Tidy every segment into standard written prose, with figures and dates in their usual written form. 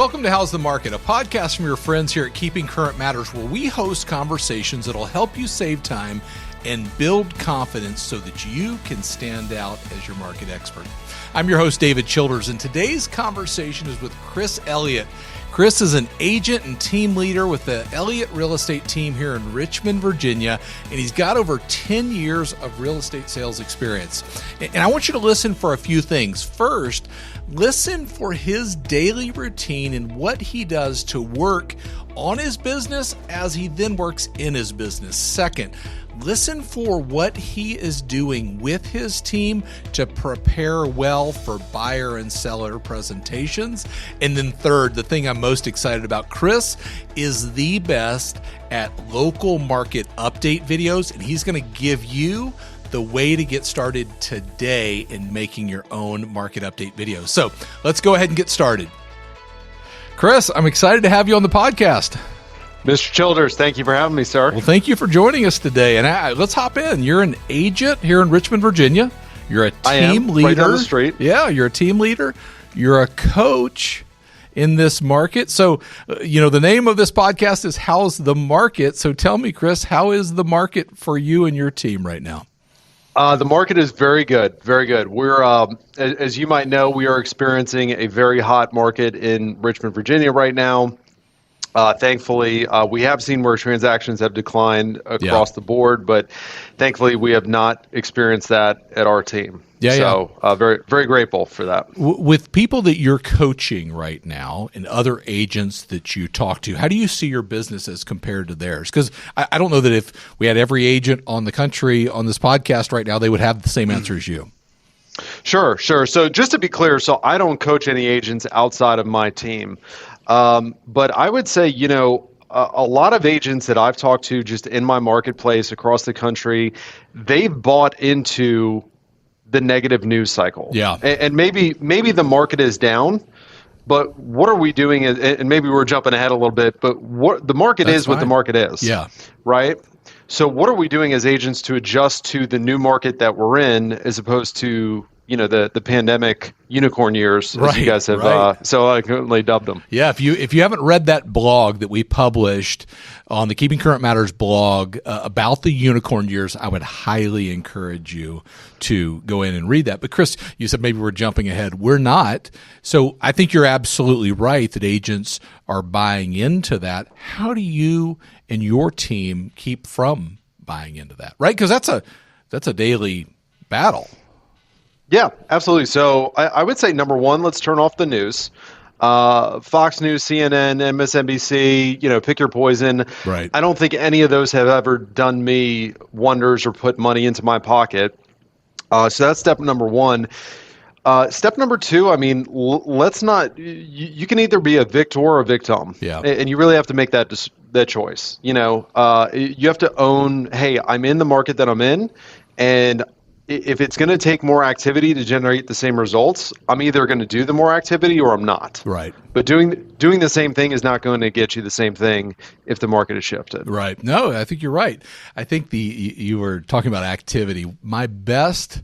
Welcome to How's the Market, a podcast from your friends here at Keeping Current Matters, where we host conversations that'll help you save time and build confidence so that you can stand out as your market expert. I'm your host, David Childers, and today's conversation is with Chris Elliott. Chris is an agent and team leader with the Elliott Real Estate team here in Richmond, Virginia, and he's got over 10 years of real estate sales experience. And I want you to listen for a few things. First, listen for his daily routine and what he does to work on his business as he then works in his business. Second, listen for what he is doing with his team to prepare well for buyer and seller presentations. And then third, the thing I'm most excited about, Chris is the best at local market update videos, and he's going to give you the way to get started today in making your own market update videos. So let's go ahead and get started. Chris, I'm excited to have you on the podcast. Mr. Childers, thank you for having me, sir. Well, thank you for joining us today. And let's hop in. You're an agent here in Richmond, Virginia. You're a team leader. Right down the street. Yeah, you're a team leader. You're a coach in this market. So, the name of this podcast is How's the Market? So tell me, Chris, how is the market for you and your team right now? The market is very good, very good. We're, as you might know, we are experiencing a very hot market in Richmond, Virginia right now. Thankfully, we have seen where transactions have declined across the board, but thankfully we have not experienced that at our team. Very, very grateful for that. With people that you're coaching right now and other agents that you talk to, how do you see your business as compared to theirs? Because I don't know that if we had every agent on the country on this podcast right now, they would have the same answer as you. Sure. So just to be clear, so I don't coach any agents outside of my team. But I would say, a lot of agents that I've talked to just in my marketplace across the country, they've bought into the negative news cycle. Yeah. And maybe the market is down, but what are we doing? And maybe we're jumping ahead a little bit, but what the market is what the market is. Yeah. Right. So what are we doing as agents to adjust to the new market that we're in, as opposed to the pandemic unicorn years, as you guys have so eloquently dubbed them. Yeah, if you haven't read that blog that we published on the Keeping Current Matters blog about the unicorn years, I would highly encourage you to go in and read that. But Chris, you said maybe we're jumping ahead. We're not. So I think you're absolutely right that agents are buying into that. How do you and your team keep from buying into that? Right? Because that's a daily battle. Yeah, absolutely. So I would say, number one, let's turn off the news. Fox News, CNN, MSNBC, pick your poison. Right. I don't think any of those have ever done me wonders or put money into my pocket. So that's step number one. Step number two, let's not, you can either be a victor or a victim. Yeah. And you really have to make that choice. You have to own, hey, I'm in the market that I'm in, and if it's going to take more activity to generate the same results, I'm either going to do the more activity or I'm not. Right. But doing the same thing is not going to get you the same thing if the market has shifted. Right. No, I think you're right. I think you were talking about activity. My best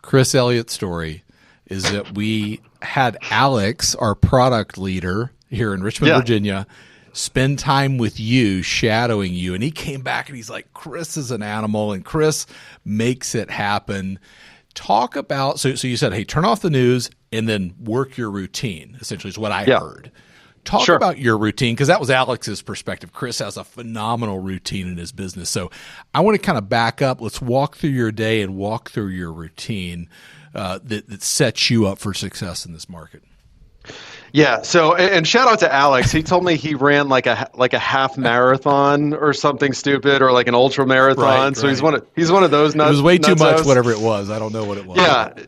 Chris Elliott story is that we had Alex, our product leader here in Richmond, Virginia, spend time with you, shadowing you. And he came back and he's like, Chris is an animal and Chris makes it happen. Talk about, so you said, hey, turn off the news and then work your routine, essentially is what I heard. Talk about your routine, because that was Alex's perspective. Chris has a phenomenal routine in his business. So I want to kind of back up. Let's walk through your day and walk through your routine that sets you up for success in this market. Yeah. So, and shout out to Alex. He told me he ran like a half marathon or something stupid, or like an ultra marathon. Right, so he's one of those. Nuts, it was way too much, nuts. whatever it was. I don't know what it was.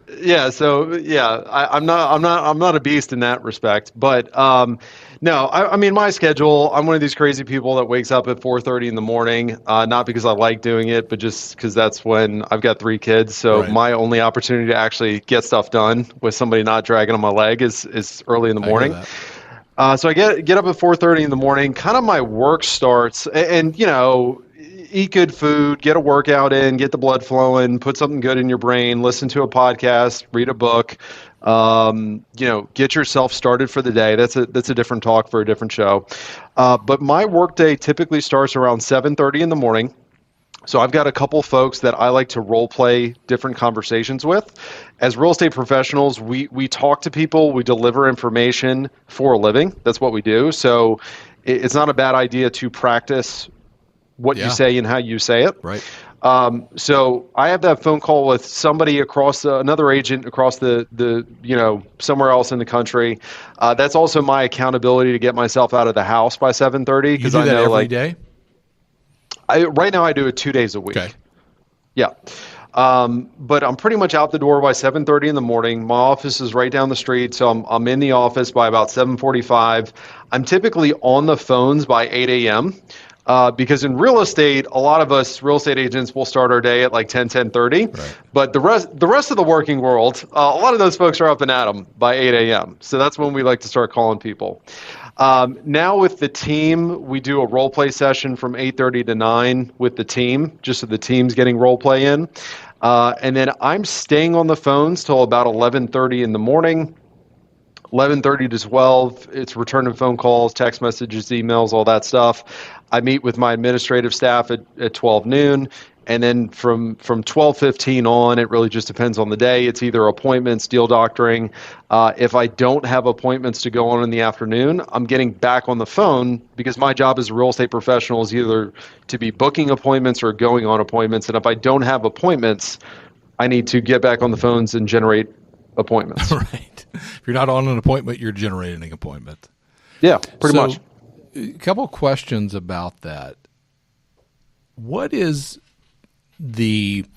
Yeah. So I'm not a beast in that respect. But no, I mean, my schedule, I'm one of these crazy people that wakes up at 4:30 in the morning, not because I like doing it, but just because that's when I've got 3 kids. So my only opportunity to actually get stuff done with somebody not dragging on my leg is early in the morning. So I get up at 4:30 in the morning. Kind of my work starts, and eat good food, get a workout in, get the blood flowing, put something good in your brain, listen to a podcast, read a book, get yourself started for the day. That's a different talk for a different show. But my workday typically starts around 7:30 in the morning. So I've got a couple folks that I like to role play different conversations with. As real estate professionals, we talk to people, we deliver information for a living. That's what we do. So it's not a bad idea to practice what you say and how you say it. Right. So I have that phone call with somebody another agent across the somewhere else in the country. That's also my accountability to get myself out of the house by 7:30. You do that every day? Right now I do it 2 days a week. Okay. Yeah. But I'm pretty much out the door by 7:30 in the morning. My office is right down the street, so I'm in the office by about 7:45. I'm typically on the phones by 8 a.m. Because in real estate, a lot of us real estate agents will start our day at like 10:30. Right. But the rest of the working world, a lot of those folks are up and at 'em by 8 a.m. So that's when we like to start calling people. Now with the team, we do a role play session from 8:30 to 9 with the team, just so the team's getting role play in. And then I'm staying on the phones till about 11:30 in the morning. 11:30 to 12, it's returning phone calls, text messages, emails, all that stuff. I meet with my administrative staff at 12 noon. And then from 12:15 on, it really just depends on the day. It's either appointments, deal doctoring. If I don't have appointments to go on in the afternoon, I'm getting back on the phone because my job as a real estate professional is either to be booking appointments or going on appointments. And if I don't have appointments, I need to get back on the phones and generate appointments. Right. If you're not on an appointment, you're generating an appointment. Yeah, pretty much. A couple questions about that. What is let's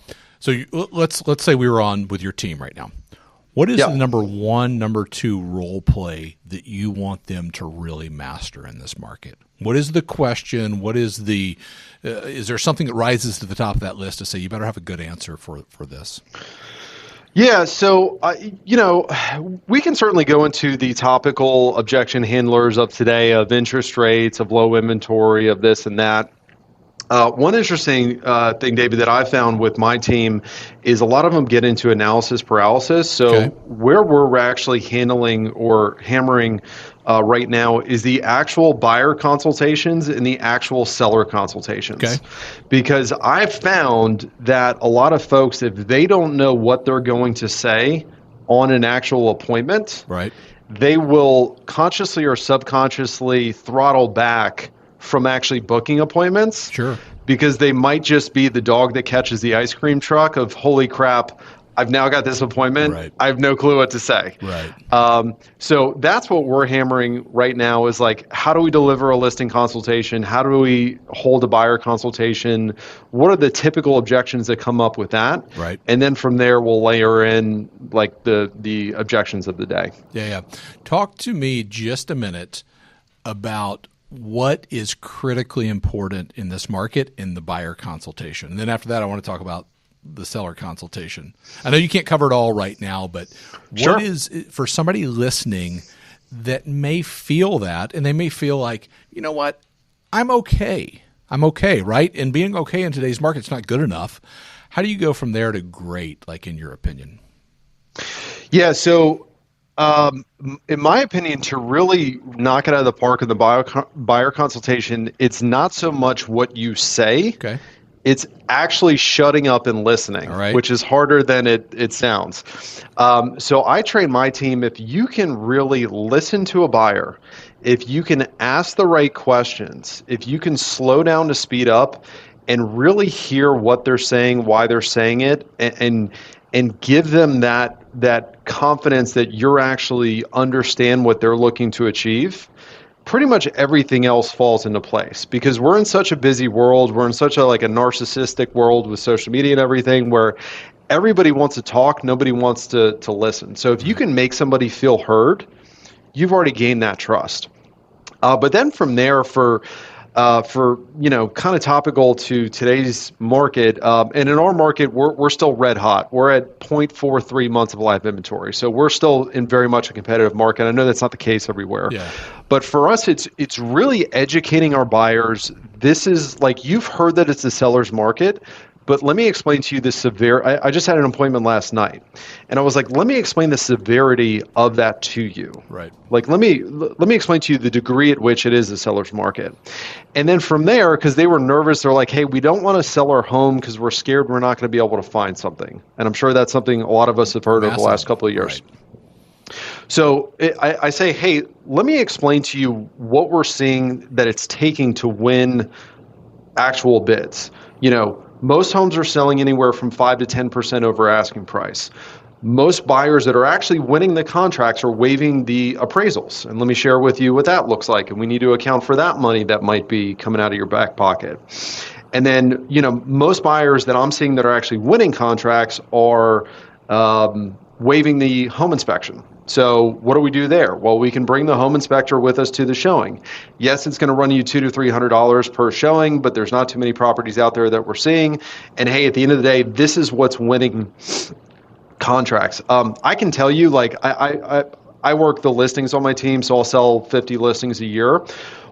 say we were on with your team right now. What is the number one, number two role play that you want them to really master in this market? What is the question? What is is there something that rises to the top of that list to say you better have a good answer for this? Yeah, so, we can certainly go into the topical objection handlers of today, of interest rates, of low inventory, of this and that. One interesting thing, David, that I found with my team is a lot of them get into analysis paralysis. So where we're actually handling or hammering right now is the actual buyer consultations and the actual seller consultations. Okay. Because I've found that a lot of folks, if they don't know what they're going to say on an actual appointment, right, they will consciously or subconsciously throttle back from actually booking appointments. Sure. Because they might just be the dog that catches the ice cream truck of, holy crap, I've now got this appointment. Right. I have no clue what to say. Right. So that's what we're hammering right now is like, how do we deliver a listing consultation? How do we hold a buyer consultation? What are the typical objections that come up with that? Right. And then from there, we'll layer in like the objections of the day. Yeah. Talk to me just a minute about what is critically important in this market in the buyer consultation. And then after that, I want to talk about the seller consultation. I know you can't cover it all right now, but what is, for somebody listening that may feel that, and they may feel like, you know what, I'm okay, right? And being okay in today's market is not good enough. How do you go from there to great, like in your opinion? Yeah, so in my opinion, to really knock it out of the park in the buyer consultation, it's not so much what you say. Okay. It's actually shutting up and listening, which is harder than it sounds. So I train my team, if you can really listen to a buyer, if you can ask the right questions, if you can slow down to speed up and really hear what they're saying, why they're saying it, and give them that confidence that you're actually understand what they're looking to achieve, pretty much everything else falls into place, because we're in such a busy world. We're in such a narcissistic world with social media and everything, where everybody wants to talk. Nobody wants to listen. So if you can make somebody feel heard, you've already gained that trust. But then from there, for for, kind of topical to today's market. And in our market, we're still red hot. We're at 0.43 months of live inventory. So we're still in very much a competitive market. I know that's not the case everywhere. Yeah. But for us, it's really educating our buyers. This is like, you've heard that it's a seller's market, but let me explain to you the I just had an appointment last night, and I was like, let me explain the severity of that to you. Right. Like, let me explain to you the degree at which it is a seller's market. And then from there, because they were nervous, they're like, hey, we don't want to sell our home because we're scared we're not going to be able to find something. And I'm sure that's something a lot of us have heard over the last couple of years. Right. So I say, hey, let me explain to you what we're seeing that it's taking to win actual bids. Most homes are selling anywhere from 5 to 10% over asking price. Most buyers that are actually winning the contracts are waiving the appraisals. And let me share with you what that looks like. And we need to account for that money that might be coming out of your back pocket. And then, most buyers that I'm seeing that are actually winning contracts are waiving the home inspection. So what do we do there? Well, we can bring the home inspector with us to the showing. Yes, it's going to run you $200 to $300 per showing, but there's not too many properties out there that we're seeing. And hey, at the end of the day, this is what's winning contracts. I can tell you, like, I work the listings on my team, so I'll sell 50 listings a year.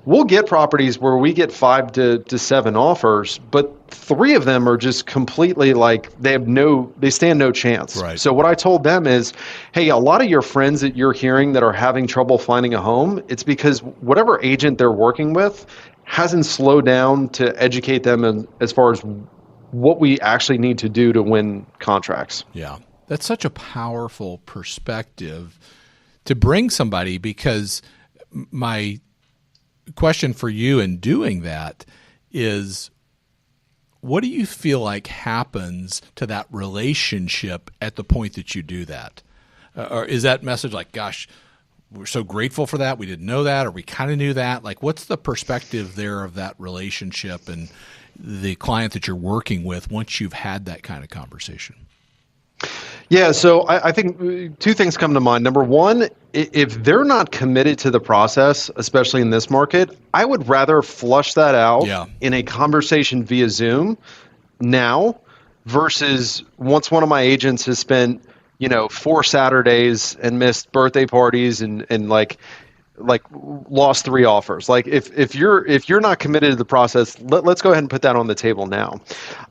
We'll get properties where we get 5 to 7 offers, but 3 of them are just completely like they stand no chance. Right. So what I told them is, hey, a lot of your friends that you're hearing that are having trouble finding a home, it's because whatever agent they're working with hasn't slowed down to educate them as far as what we actually need to do to win contracts. Yeah. That's such a powerful perspective to bring somebody, because my question for you in doing that is, what do you feel like happens to that relationship at the point that you do that? Or is that message like, gosh, we're so grateful for that, we didn't know that, or we kind of knew that? Like, what's the perspective there of that relationship and the client that you're working with once you've had that kind of conversation? Yeah, so I think 2 things come to mind. Number one, if they're not committed to the process, especially in this market, I would rather flush that out in a conversation via Zoom now versus once one of my agents has spent, 4 Saturdays and missed birthday parties and like lost 3 offers. Like if you're not committed to the process, let's go ahead and put that on the table now.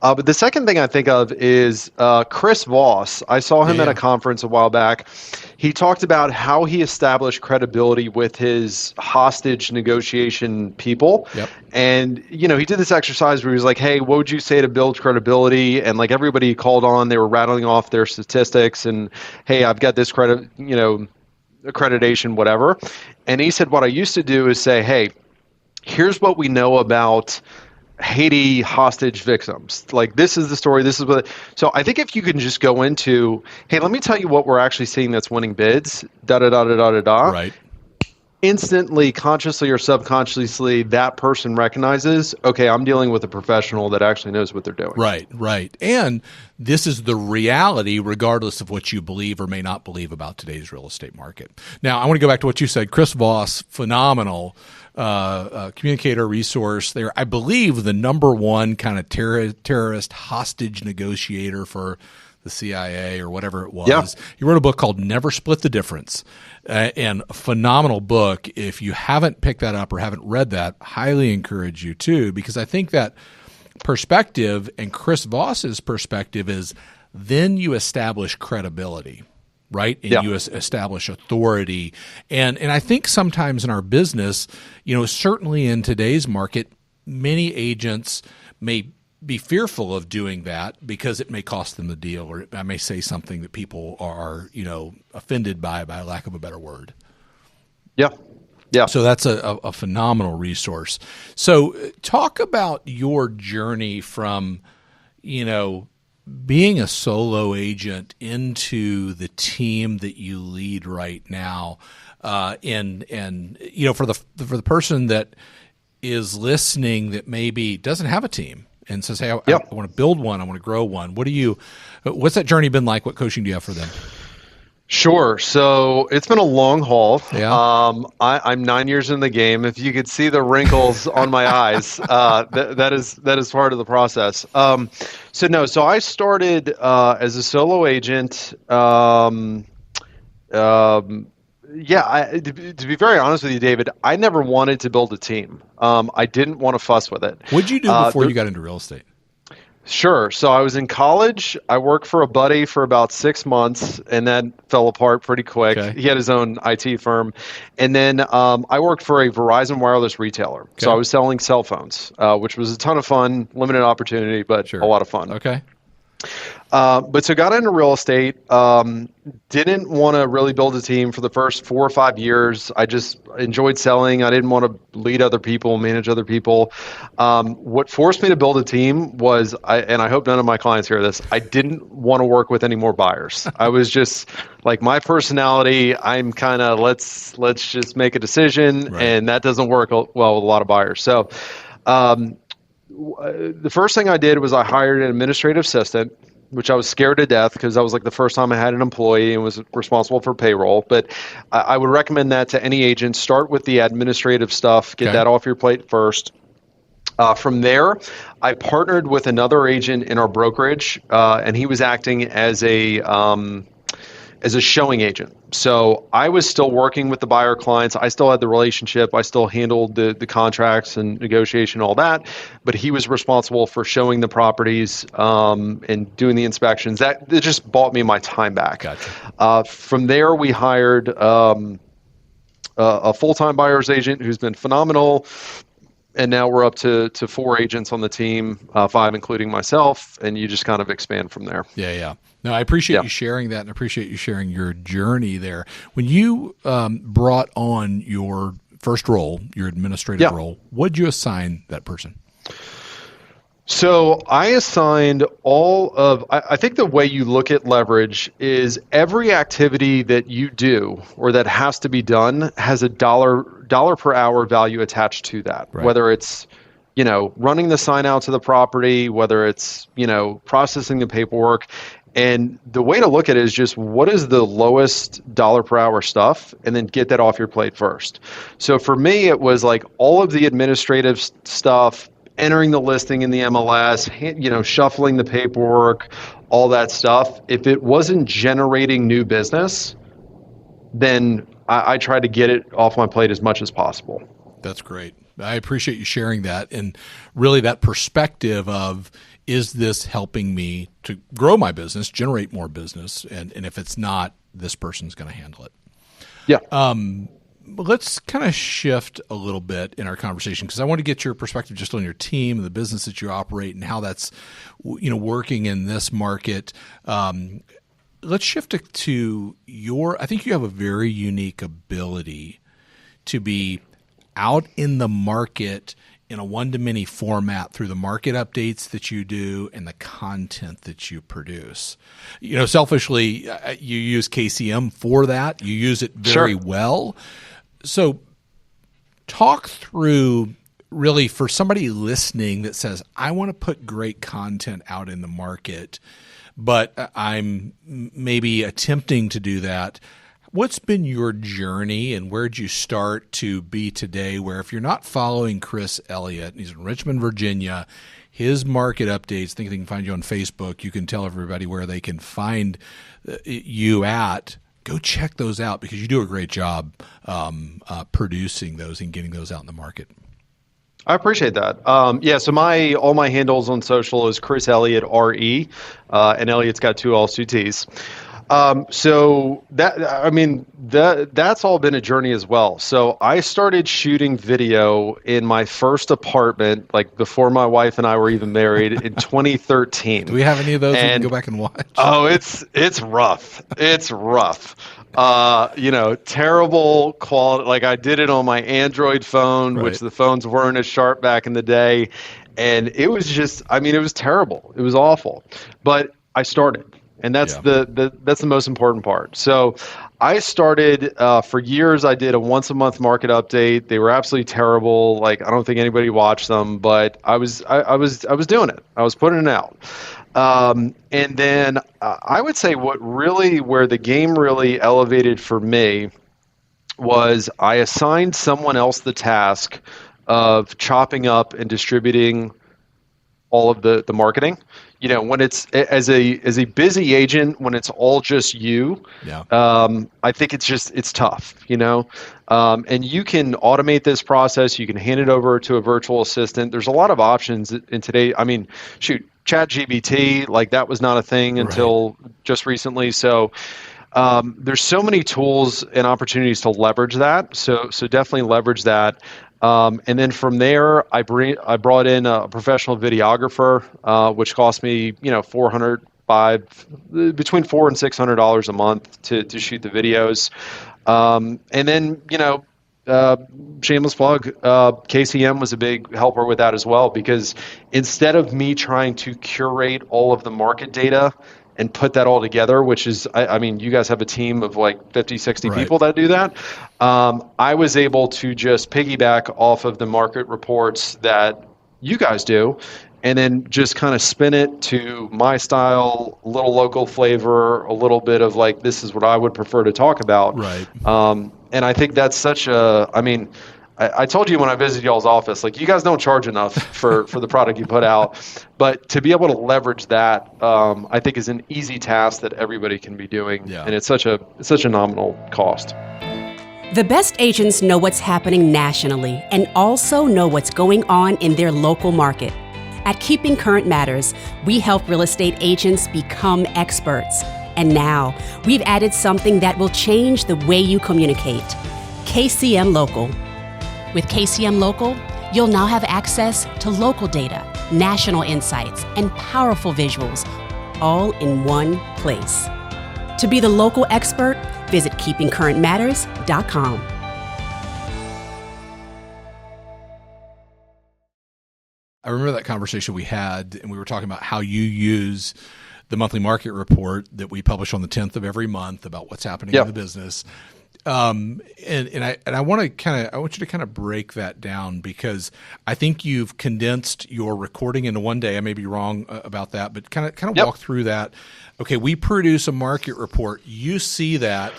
But the second thing I think of is Chris Voss. I saw him at a conference a while back. He talked about how he established credibility with his hostage negotiation people. Yep. And, he did this exercise where he was like, hey, what would you say to build credibility? And like everybody called on, they were rattling off their statistics and, hey, I've got this accreditation, whatever. And he said, what I used to do is say, hey, here's what we know about Haiti hostage victims. Like, this is the story. This is what. So I think if you can just go into, hey, let me tell you what we're actually seeing that's winning bids, Right. Instantly, consciously or subconsciously, that person recognizes, okay, I'm dealing with a professional that actually knows what they're doing. Right. And this is the reality, regardless of what you believe or may not believe about today's real estate market. Now, I want to go back to what you said. Chris Voss, phenomenal communicator, resource. They're, I believe, the number one kind of terrorist hostage negotiator for the CIA or whatever it was. Yeah. He wrote a book called Never Split the Difference, and a phenomenal book. If you haven't picked that up or haven't read that, highly encourage you to, because I think that perspective and Chris Voss's perspective is then you establish credibility, right? And you establish authority. And I think sometimes in our business, certainly in today's market, many agents may be fearful of doing that because it may cost them the deal, or I may say something that people are, offended by lack of a better word. Yeah. Yeah. So that's a phenomenal resource. So talk about your journey from, being a solo agent into the team that you lead right now. And for the person that is listening that maybe doesn't have a team and says, hey, I want to build one, I want to grow one. What's that journey been like? What coaching do you have for them? Sure. So it's been a long haul. Yeah. I'm 9 years in the game. If you could see the wrinkles on my eyes, that is part of the process. So I started as a solo agent. To be very honest with you, David, I never wanted to build a team. I didn't want to fuss with it. What'd you do before you got into real estate? Sure. So I was in college. I worked for a buddy for about 6 months, and then fell apart pretty quick. Okay. He had his own IT firm. And then I worked for a Verizon wireless retailer. Okay. So I was selling cell phones, which was a ton of fun, limited opportunity, but a lot of fun. Okay. But so got into real estate, didn't want to really build a team for the first 4 or 5 years. I just enjoyed selling. I didn't want to lead other people, manage other people. What forced me to build a team was, and I hope none of my clients hear this, I didn't want to work with any more buyers. I was just like, my personality, I'm kind of, let's just make a decision. Right. And that doesn't work well with a lot of buyers. So the first thing I did was I hired an administrative assistant, which I was scared to death because that was like the first time I had an employee and was responsible for payroll. But I would recommend that to any agent. Start with the administrative stuff. Get that off your plate first. From there, I partnered with another agent in our brokerage, and he was acting as a showing agent. So I was still working with the buyer clients. I still had the relationship. I still handled the contracts and negotiation, all that. But he was responsible for showing the properties and doing the inspections. That it just bought me my time back. Gotcha. From there, we hired a full-time buyer's agent who's been phenomenal. And now we're up to 4 agents on the team, 5 including myself, and you just kind of expand from there. Yeah. No, I appreciate you sharing that, and I appreciate you sharing your journey there. When you brought on your first role, your administrative role, what did you assign that person? So I assigned I think the way you look at leverage is every activity that you do or that has to be done has a dollar per hour value attached to that. Right. Whether it's, running the sign out to the property, whether it's, processing the paperwork. And the way to look at it is just what is the lowest dollar per hour stuff, and then get that off your plate first. So for me, it was like all of the administrative stuff, entering the listing in the MLS, shuffling the paperwork, all that stuff. If it wasn't generating new business, then I try to get it off my plate as much as possible. That's great. I appreciate you sharing that, and really that perspective of, is this helping me to grow my business, generate more business? And if it's not, this person's going to handle it. Yeah. Let's kind of shift a little bit in our conversation, because I want to get your perspective just on your team and the business that you operate and how that's, working in this market. Let's shift it to I think you have a very unique ability to be out in the market in a one-to-many format through the market updates that you do and the content that you produce. Selfishly, you use KCM for that. You use it very well. So talk through, really, for somebody listening that says, I want to put great content out in the market, but I'm maybe attempting to do that. What's been your journey, and where'd you start to be today, where if you're not following Chris Elliott, he's in Richmond, Virginia, his market updates, think they can find you on Facebook, you can tell everybody where they can find you at. Go check those out, because you do a great job producing those and getting those out in the market. I appreciate that. So all my handles on social is Chris Elliott RE, and Elliott's got 2 L's, 2 T's. So that's all been a journey as well. So I started shooting video in my first apartment, like before my wife and I were even married, in 2013. Do we have any of those we can go back and watch? Oh, it's rough. It's rough. Terrible quality. Like, I did it on my Android phone, which the phones weren't as sharp back in the day. And it was just, it was terrible. It was awful. But I started. And that's that's the most important part. So I started for years. I did a once a month market update. They were absolutely terrible. Like, I don't think anybody watched them, but I was doing it. I was putting it out. And then I would say where the game really elevated for me was I assigned someone else the task of chopping up and distributing all of the marketing. When it's as a busy agent, when it's all just you, I think it's tough, and you can automate this process. You can hand it over to a virtual assistant. There's a lot of options in today. I mean, shoot, ChatGPT, like that was not a thing until just recently. So there's so many tools and opportunities to leverage that. So definitely leverage that. And then from there, I brought in a professional videographer, which cost me, between $400 and $600 a month to shoot the videos. And then, shameless plug, KCM was a big helper with that as well, because instead of me trying to curate all of the market data and put that all together, which is, I mean, you guys have a team of like 50, 60 people that do that. I was able to just piggyback off of the market reports that you guys do, and then just kind of spin it to my style, a little local flavor, a little bit of like, this is what I would prefer to talk about. Right. And I think that's I told you when I visited y'all's office, like, you guys don't charge enough for the product you put out, but to be able to leverage that, I think is an easy task that everybody can be doing, and it's such a nominal cost. The best agents know what's happening nationally and also know what's going on in their local market. At Keeping Current Matters, we help real estate agents become experts. And now, we've added something that will change the way you communicate: KCM Local. With KCM Local, you'll now have access to local data, national insights, and powerful visuals, all in one place. To be the local expert, visit keepingcurrentmatters.com. I remember that conversation we had, and we were talking about how you use the monthly market report that we publish on the 10th of every month about what's happening in the business. And I want you to kind of break that down, because I think you've condensed your recording into one day. I may be wrong about that, but kind of walk through that. Okay, we produce a market report. You see that,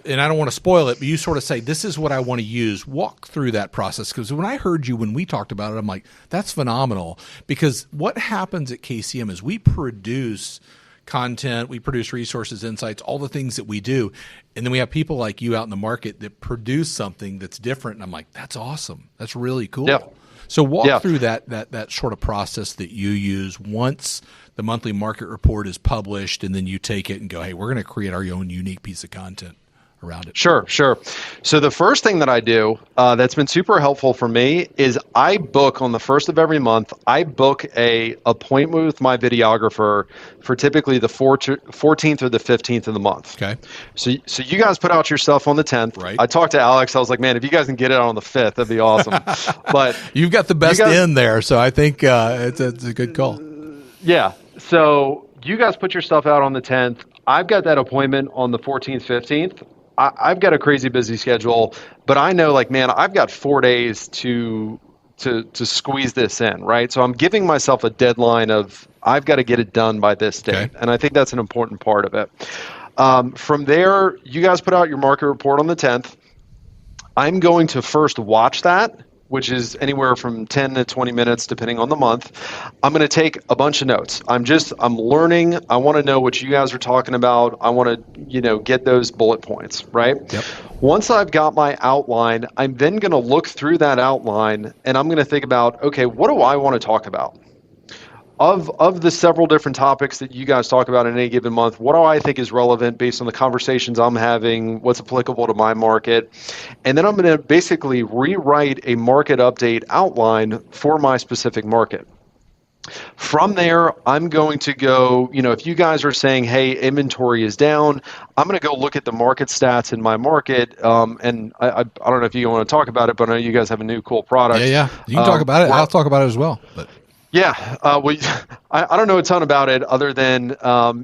and I don't want to spoil it, but you sort of say, this is what I want to use. Walk through that process, because when I heard you, when we talked about it, I'm like, that's phenomenal. Because what happens at KCM is we produce content, we produce resources, insights, all the things that we do. And then we have people like you out in the market that produce something that's different. And I'm like, that's awesome. That's really cool. Yeah. So walk through that sort of process that you use once the monthly market report is published, and then you take it and go, hey, we're going to create our own unique piece of content around it. Sure. So the first thing that I do that's been super helpful for me is I book on the first of every month. I book a appointment with my videographer for typically the 14th or the 15th of the month. Okay. So you guys put out your stuff on the 10th. Right. I talked to Alex. I was like, man, if you guys can get it on the 5th, that'd be awesome. But you've got the best in there, so I think it's a good call. Yeah. So you guys put your stuff out on the 10th. I've got that appointment on the 14th, 15th. I've got a crazy busy schedule, but I know, like, man, I've got 4 days to squeeze this in, right? So I'm giving myself a deadline of I've got to get it done by this date, and I think that's an important part of it. From there, you guys put out your market report on the 10th. I'm going to first watch that, which is anywhere from 10 to 20 minutes, depending on the month. I'm going to take a bunch of notes. I'm learning. I want to know what you guys are talking about. I want to, get those bullet points, right? Yep. Once I've got my outline, I'm then going to look through that outline, and I'm going to think about, okay, what do I want to talk about? Of the several different topics that you guys talk about in any given month, what do I think is relevant based on the conversations I'm having, what's applicable to my market? And then I'm going to basically rewrite a market update outline for my specific market. From there, I'm going to go, if you guys are saying, hey, inventory is down, I'm going to go look at the market stats in my market. And I don't know if you want to talk about it, but I know you guys have a new cool product. Yeah. You can talk about it. I'll talk about it as well. But Yeah, I don't know a ton about it other than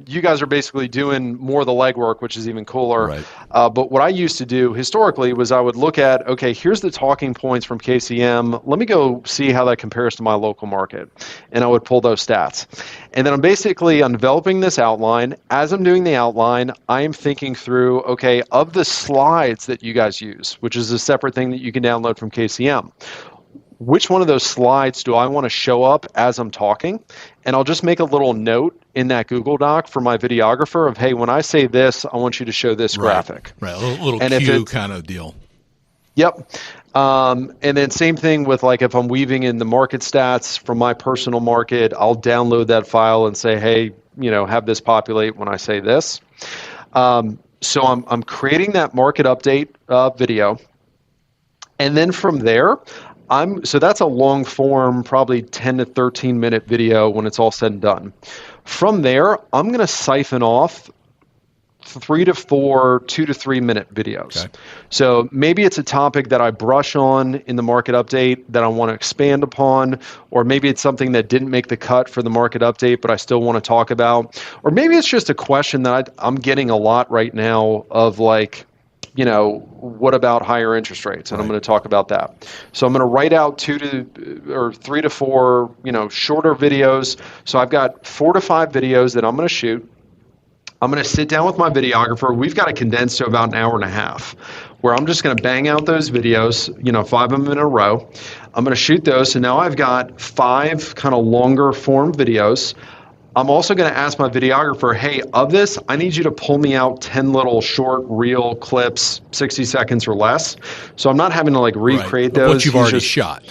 you guys are basically doing more of the legwork, which is even cooler. Right. But what I used to do historically was I would look at, okay, here's the talking points from KCM. Let me go see how that compares to my local market. And I would pull those stats. And then I'm developing this outline. As I'm doing the outline, I am thinking through, okay, of the slides that you guys use, which is a separate thing that you can download from KCM. Which one of those slides do I want to show up as I'm talking? And I'll just make a little note in that Google Doc for my videographer of, hey, when I say this, I want you to show this graphic. Right, a little and cue kind of deal. Yep. And then same thing with like if I'm weaving in the market stats from my personal market, I'll download that file and say, hey, have this populate when I say this. So I'm creating that market update video. And then from there, so that's a long form, probably 10 to 13 minute video when it's all said and done. From there, I'm going to siphon off 3 to 4, 2 to 3 minute videos. Okay. So maybe it's a topic that I brush on in the market update that I want to expand upon, or maybe it's something that didn't make the cut for the market update, but I still want to talk about. Or maybe it's just a question that I'm getting a lot right now of like, what about higher interest rates? And I'm going to talk about that. So I'm going to write out 3 to 4, shorter videos. So I've got 4 to 5 videos that I'm going to shoot. I'm going to sit down with my videographer. We've got to condense to about an hour and a half, where I'm just going to bang out those videos, 5 of them in a row. I'm going to shoot those. So now I've got 5 kind of longer form videos. I'm also going to ask my videographer, hey, of this, I need you to pull me out 10 little short reel clips, 60 seconds or less. So I'm not having to like recreate those. What you've already shot.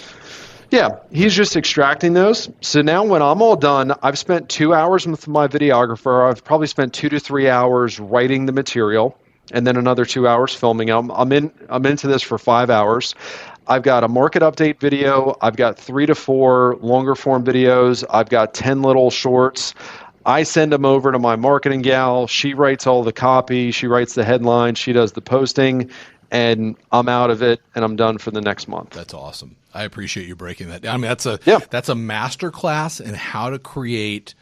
Yeah, he's just extracting those. So now when I'm all done, I've spent 2 hours with my videographer. I've probably spent 2 to 3 hours writing the material and then another 2 hours filming. I'm into this for 5 hours. I've got a market update video. I've got 3 to 4 longer form videos. I've got 10 little shorts. I send them over to my marketing gal. She writes all the copy. She writes the headline. She does the posting. And I'm out of it, and I'm done for the next month. That's awesome. I appreciate you breaking that down. I mean, that's a master class in how to create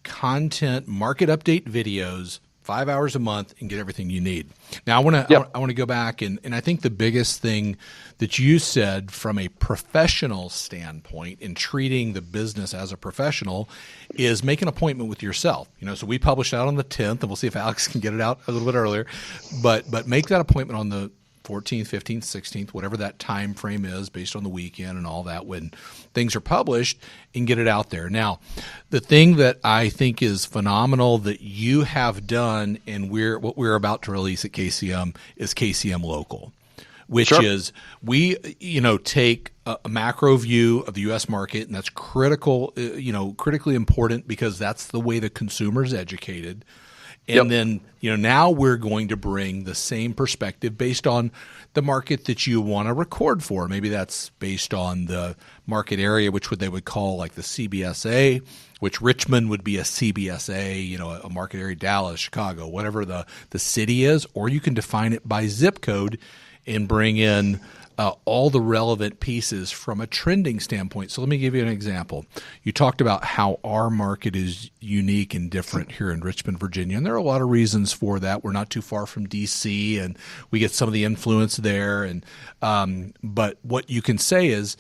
content, market update videos, 5 hours a month, and get everything you need. Now, I want to go back, and I think the biggest thing that you said from a professional standpoint in treating the business as a professional is make an appointment with yourself. So we published out on the 10th, and we'll see if Alex can get it out a little bit earlier. But make that appointment on the 14th, 15th, 16th, whatever that time frame is based on the weekend and all that when things are published, and get it out there. Now, the thing that I think is phenomenal that you have done and what we're about to release at KCM is KCM Local, which is we take a macro view of the U.S. market, and that's critical, critically important because that's the way the consumer is educated. And then, now we're going to bring the same perspective based on the market that you want to record for. Maybe that's based on the market area, which they would call like the CBSA, which Richmond would be a CBSA, a market area, Dallas, Chicago, whatever the city is. Or you can define it by zip code and bring in all the relevant pieces from a trending standpoint. So let me give you an example. You talked about how our market is unique and different here in Richmond, Virginia, and there are a lot of reasons for that. We're not too far from D.C., and we get some of the influence there. And but what you can say is,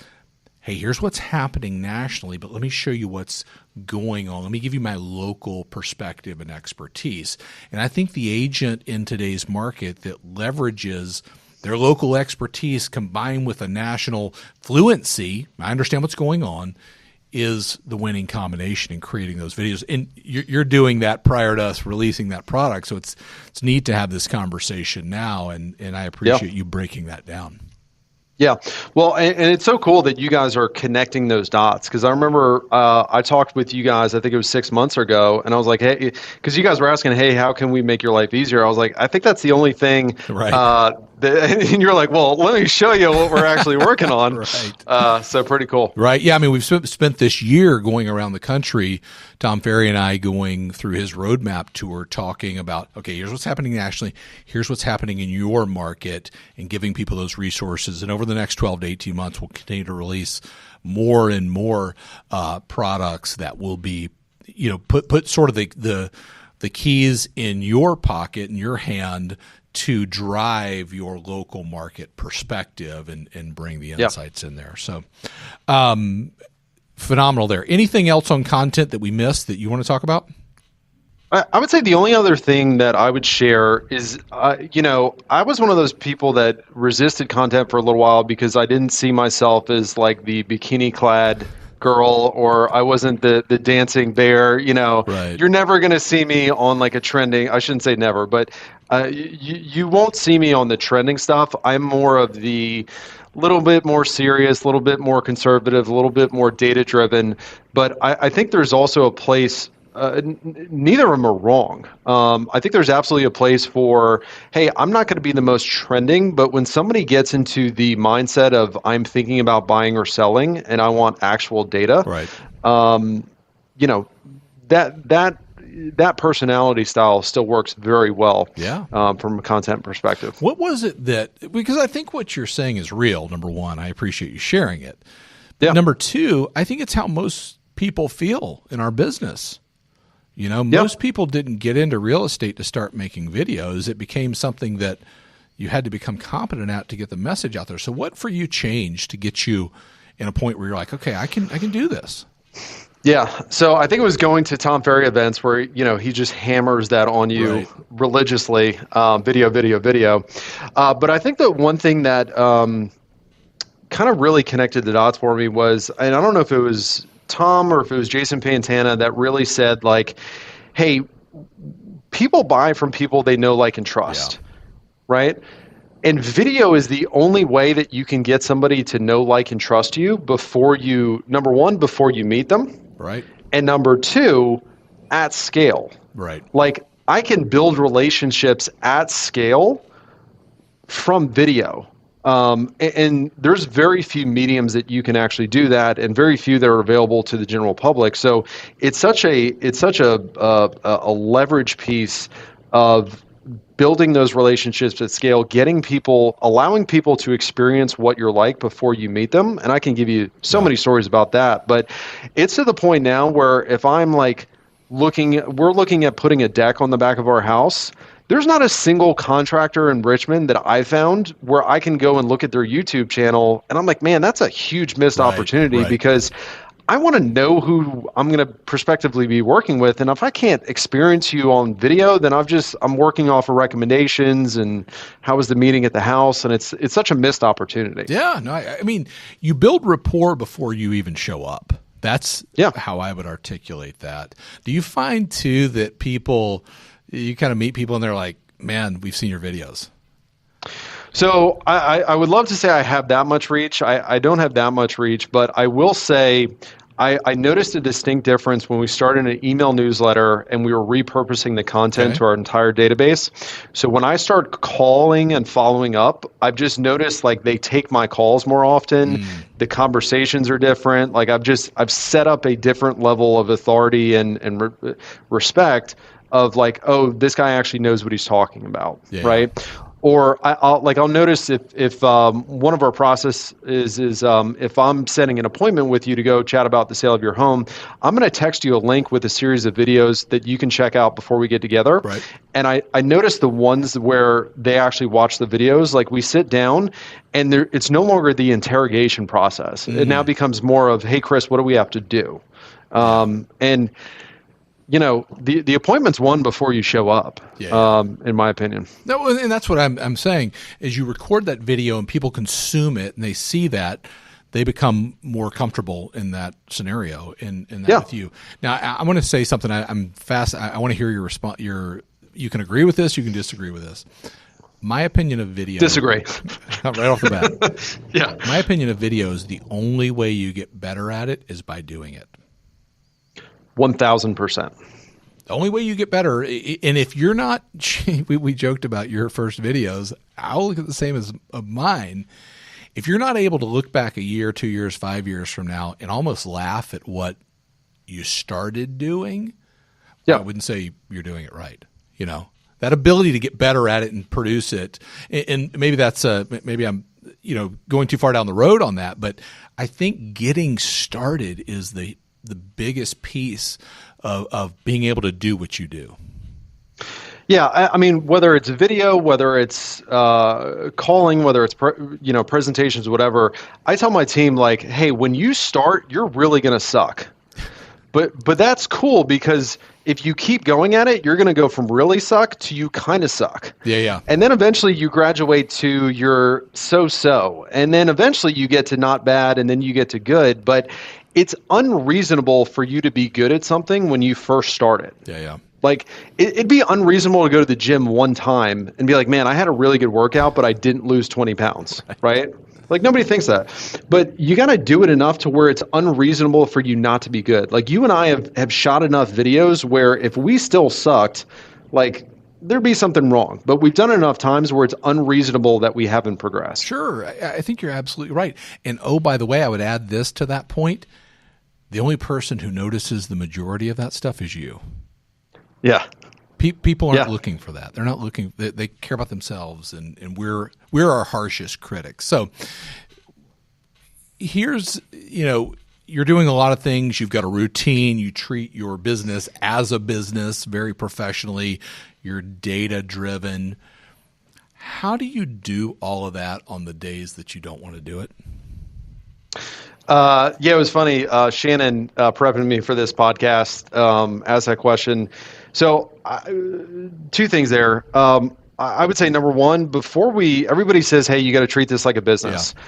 hey, here's what's happening nationally, but let me show you what's going on. Let me give you my local perspective and expertise. And I think the agent in today's market that leverages their local expertise combined with a national fluency, I understand what's going on, is the winning combination in creating those videos. And you're doing that prior to us releasing that product, so it's neat to have this conversation now, and I appreciate you breaking that down. Yeah. Well, and it's so cool that you guys are connecting those dots, because I remember I talked with you guys, I think it was 6 months ago, and I was like, hey, because you guys were asking, hey, how can we make your life easier? I was like, I think that's the only thing. Right. And you're like, well, let me show you what we're actually working on. Right. So pretty cool. Right. Yeah. I mean, we've spent this year going around the country, Tom Ferry and I going through his roadmap tour, talking about, okay, here's what's happening nationally. Here's what's happening in your market, and giving people those resources. And over the next 12 to 18 months, we'll continue to release more and more products that will be, put sort of the keys in your pocket, in your hand, to drive your local market perspective and bring the insights in there. So phenomenal there. Anything else on content that we missed that you want to talk about? I would say the only other thing that I would share is, I was one of those people that resisted content for a little while because I didn't see myself as like the bikini-clad girl, or I wasn't the dancing bear. Right. You're never going to see me on like a trending, I shouldn't say never, but you won't see me on the trending stuff. I'm more of the little bit more serious, a little bit more conservative, a little bit more data-driven. But I think there's also a place. Neither of them are wrong. I think there's absolutely a place for, hey, I'm not going to be the most trending, but when somebody gets into the mindset of I'm thinking about buying or selling and I want actual data, right? That personality style still works very well. Yeah. From a content perspective. What was it because I think what you're saying is real. Number one, I appreciate you sharing it. Yeah. Number two, I think it's how most people feel in our business. Most people didn't get into real estate to start making videos. It became something that you had to become competent at to get the message out there. So what for you changed to get you in a point where you're like, okay, I can do this? Yeah. So I think it was going to Tom Ferry events where, he just hammers that on you religiously, video. But I think that one thing that kind of really connected the dots for me was, and I don't know if it was Tom or if it was Jason Pantana that really said like, hey, people buy from people they know, like, and trust, right? And video is the only way that you can get somebody to know, like, and trust you before you, number one, before you meet them. Right. And number two, at scale. Right. Like, I can build relationships at scale from video. And there's very few mediums that you can actually do that, and very few that are available to the general public. So it's such a leverage piece of building those relationships at scale, allowing people to experience what you're like before you meet them. And I can give you so many stories about that, but it's to the point now where if I'm like we're looking at putting a deck on the back of our house, there's not a single contractor in Richmond that I found where I can go and look at their YouTube channel and I'm like, man, that's a huge missed opportunity because I want to know who I'm going to prospectively be working with. And if I can't experience you on video, then I'm working off of recommendations and how was the meeting at the house. And it's such a missed opportunity. Yeah, no, I mean, you build rapport before you even show up. That's how I would articulate that. Do you find too that you kind of meet people and they're like, man, we've seen your videos? So I would love to say I have that much reach. I don't have that much reach, but I will say I noticed a distinct difference when we started an email newsletter and we were repurposing the content to our entire database. So when I start calling and following up, I've just noticed like they take my calls more often. The conversations are different. Like I've set up a different level of authority and respect of like, oh, this guy actually knows what he's talking about, right? Or I'll notice if one of our process is if I'm setting an appointment with you to go chat about the sale of your home, I'm going to text you a link with a series of videos that you can check out before we get together. Right. And I noticed the ones where they actually watch the videos, like we sit down and it's no longer the interrogation process. It now becomes more of, hey, Chris, what do we have to do? And the appointment's won before you show up, in my opinion. No, and that's what I'm saying is you record that video and people consume it and they see that, they become more comfortable in that scenario in that with you. Now, I'm going to say something. I'm fast. I want to hear your response. You can agree with this. You can disagree with this. My opinion of video. Disagree. Right off the bat. My opinion of video is the only way you get better at it is by doing it. 1,000%. The only way you get better, and if you're not, we joked about your first videos, I'll look at the same as of mine. If you're not able to look back a year, 2 years, 5 years from now and almost laugh at what you started doing, I wouldn't say you're doing it right. That ability to get better at it and produce it, and maybe that's maybe I'm going too far down the road on that, but I think getting started is the biggest piece of being able to do what you do. Yeah, I mean, whether it's video, whether it's calling, whether it's presentations, whatever, I tell my team, like, hey, when you start, you're really going to suck. But that's cool, because if you keep going at it, you're going to go from really suck to you kind of suck. Yeah. And then eventually you graduate to your so-so. And then eventually you get to not bad, and then you get to good. But it's unreasonable for you to be good at something when you first start it. Yeah. Like, it'd be unreasonable to go to the gym one time and be like, man, I had a really good workout, but I didn't lose 20 pounds, right? Like, nobody thinks that. But you got to do it enough to where it's unreasonable for you not to be good. Like, you and I have shot enough videos where if we still sucked, like, there'd be something wrong. But we've done it enough times where it's unreasonable that we haven't progressed. Sure. I think you're absolutely right. And by the way, I would add this to that point. The only person who notices the majority of that stuff is you. Yeah. People aren't looking for that. They're not looking. They care about themselves, and we're our harshest critics. So here's, you're doing a lot of things. You've got a routine. You treat your business as a business very professionally. You're data driven. How do you do all of that on the days that you don't want to do it? It was funny. Shannon, prepping me for this podcast, asked that question. So, two things there. I would say, number one, everybody says, hey, you got to treat this like a business. Yeah.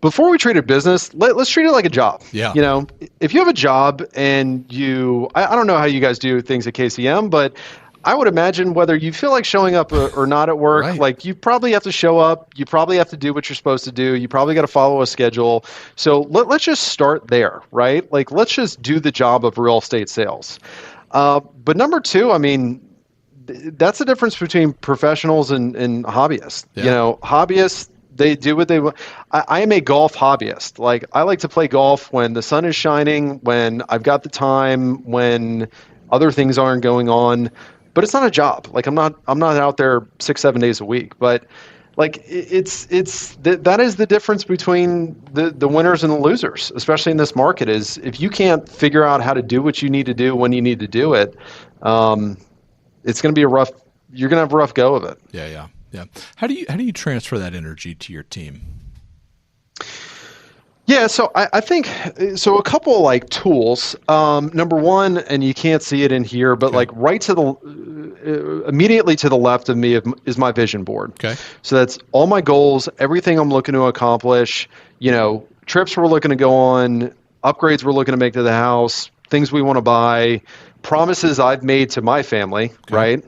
Before we treat it business, let's treat it like a job. Yeah. If you have a job and I don't know how you guys do things at KCM, but I would imagine whether you feel like showing up or not at work, right, like, you probably have to show up. You probably have to do what you're supposed to do. You probably got to follow a schedule. So let's just start there, right? Like, let's just do the job of real estate sales. But number two, I mean, that's the difference between professionals and hobbyists. Yeah. Hobbyists, they do what they want. I am a golf hobbyist. Like, I like to play golf when the sun is shining, when I've got the time, when other things aren't going on. But it's not a job. Like, I'm not out there 6-7 days a week. But like, that is the difference between the winners and the losers, especially in this market, is if you can't figure out how to do what you need to do when you need to do it, it's going to be you're going to have a rough go of it. Yeah. How do you transfer that energy to your team? Yeah, so I think, a couple like tools. Number one, and you can't see it in here, but like right to immediately to the left of me is my vision board. Okay. So that's all my goals, everything I'm looking to accomplish, trips we're looking to go on, upgrades we're looking to make to the house, things we want to buy, promises I've made to my family, right?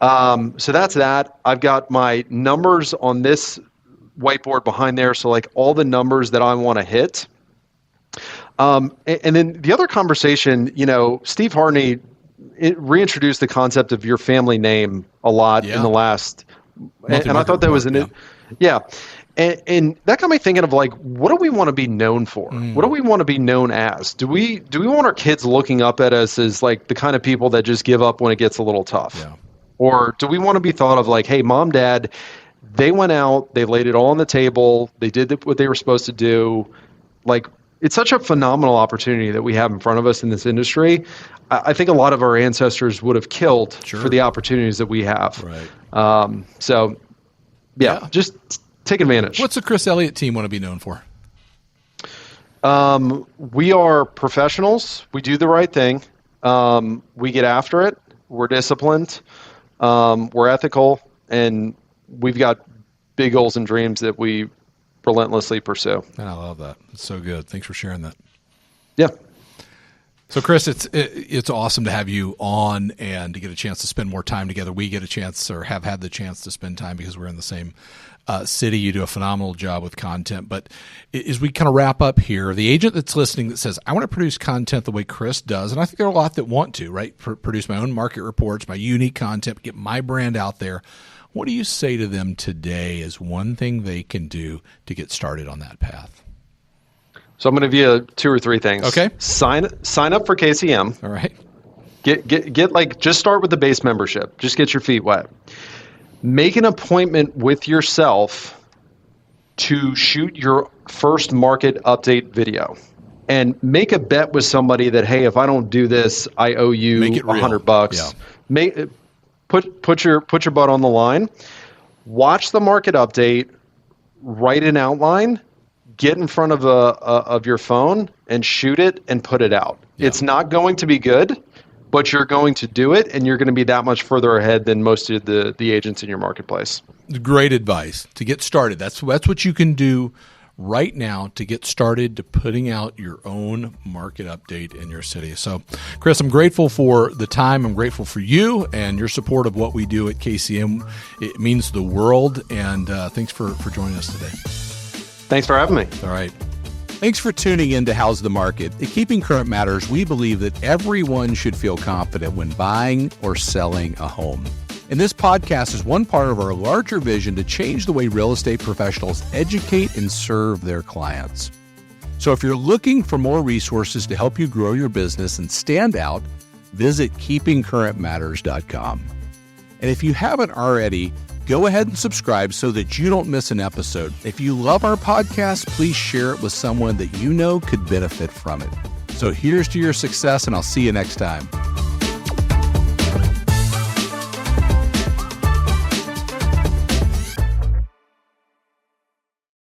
So that's that. I've got my numbers on this whiteboard behind there, so like all the numbers that I want to hit. And then the other conversation, Steve Harney reintroduced the concept of your family name a lot in the last, and I thought that was and that got me thinking of like, what do we want to be known for? What do we want to be known as? Do we want our kids looking up at us as like the kind of people that just give up when it gets a little tough? Yeah. Or do we want to be thought of like, hey, mom, dad, they went out, they laid it all on the table, they did what they were supposed to do. Like, it's such a phenomenal opportunity that we have in front of us in this industry. I think a lot of our ancestors would have killed for the opportunities that we have. Right. Just take advantage. What's the Chris Elliott team want to be known for? We are professionals. We do the right thing. We get after it. We're disciplined. We're ethical, and we've got big goals and dreams that we relentlessly pursue. And I love that. It's so good. Thanks for sharing that. Yeah. So, Chris, it's awesome to have you on and to get a chance to spend more time together. We get a chance, or have had the chance, to spend time because we're in the same city. You do a phenomenal job with content. But as we kind of wrap up here, the agent that's listening that says, I want to produce content the way Chris does, and I think there are a lot that want to, right? Produce my own market reports, my unique content, get my brand out there. What do you say to them today as one thing they can do to get started on that path? So I'm going to give you 2 or 3 things. Okay. Sign up for KCM. All right. Get like, just start with the base membership. Just get your feet wet. Make an appointment with yourself to shoot your first market update video and make a bet with somebody that, hey, if I don't do this, I owe you $100. Yeah. Put your butt on the line. Watch the market update, write an outline, get in front of your phone and shoot it and put it out. Yeah. It's not going to be good, but you're going to do it, and you're going to be that much further ahead than most of the agents in your marketplace. Great advice to get started. That's what you can do right now to get started to putting out your own market update in your city. So, Chris, I'm grateful for the time. I'm grateful for you and your support of what we do at KCM. It means the world, and thanks for joining us today. Thanks for having me. All right. Thanks for tuning in to How's the Market. At Keeping Current Matters, we believe that everyone should feel confident when buying or selling a home. And this podcast is one part of our larger vision to change the way real estate professionals educate and serve their clients. So if you're looking for more resources to help you grow your business and stand out, visit keepingcurrentmatters.com. And if you haven't already, go ahead and subscribe so that you don't miss an episode. If you love our podcast, please share it with someone that you know could benefit from it. So here's to your success, and I'll see you next time.